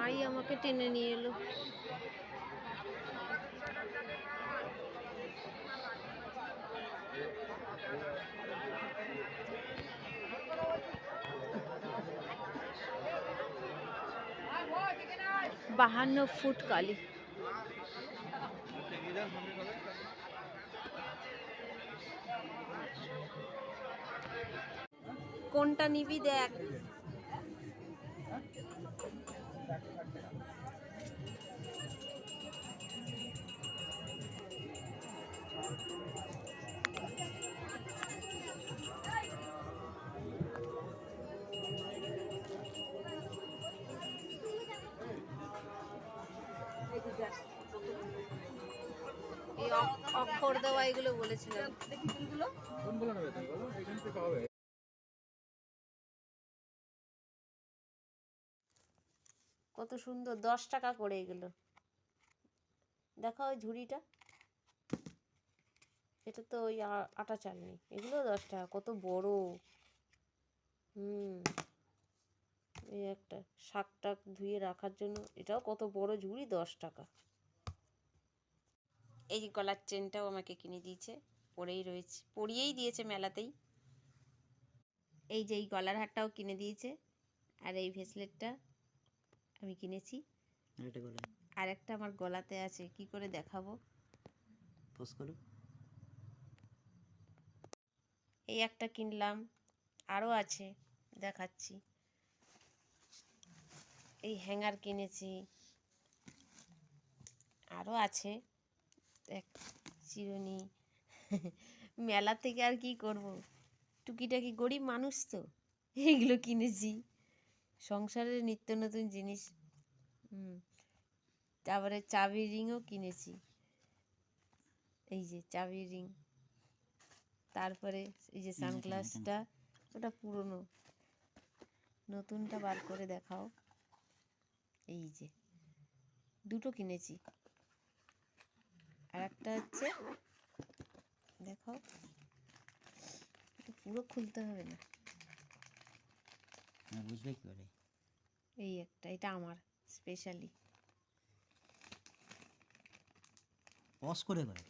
মাই আমাকে টেনে নিয়ে এলো। বাহান্ন ফুট কালি। কোনটা নিবি দেখ। এই অক্ষর দেওয়া এগুলো বলেছিলাম। কত সুন্দর, 10 টাকা করে এগুলো। দেখো ওই ঝুড়িটা, এটা তো ওই আটা চালনি, এগুলো 10 টাকা, কত বড়। এই একটা শাক টাক ধুয়ে রাখার জন্য, এটাও কত বড় ঝুড়ি, 10 টাকা। এই গলার চেনটাও আমাকে কিনে দিয়েছে, পরিয়েই দিয়েছে মেলাতেই। এই যে এই গলার হারটাও কিনে দিয়েছে, আর এই ভেসলেটটা আমি কিনেছি। আর একটা আমার গলাতে আছে, কি করে দেখাবো, পোজ করো। এই একটা কিনলাম, আরও আছে দেখাচ্ছি। এই হ্যাঙ্গার কিনেছি, আরও আছে দেখ, চিরুনি। মেলা থেকে আর কি করব, টুকিটাকি গরিব মানুষ তো, এইগুলো কিনেছি, সংসারের নিত্য নতুন জিনিস। তারপরে চাবির রিংও কিনেছি, এই যে চাবির রিং। তারপরে এই যে সানগ্লাসটা, ওটা পুরনো, নতুনটা বার করে দেখাও। এই যে দুটো কিনেছি, আর একটা হচ্ছে দেখাও, পুরো খুলতে হবে না, বুঝবে কি করে। এই একটা, এটা আমার স্পেশালি। পজ করে করে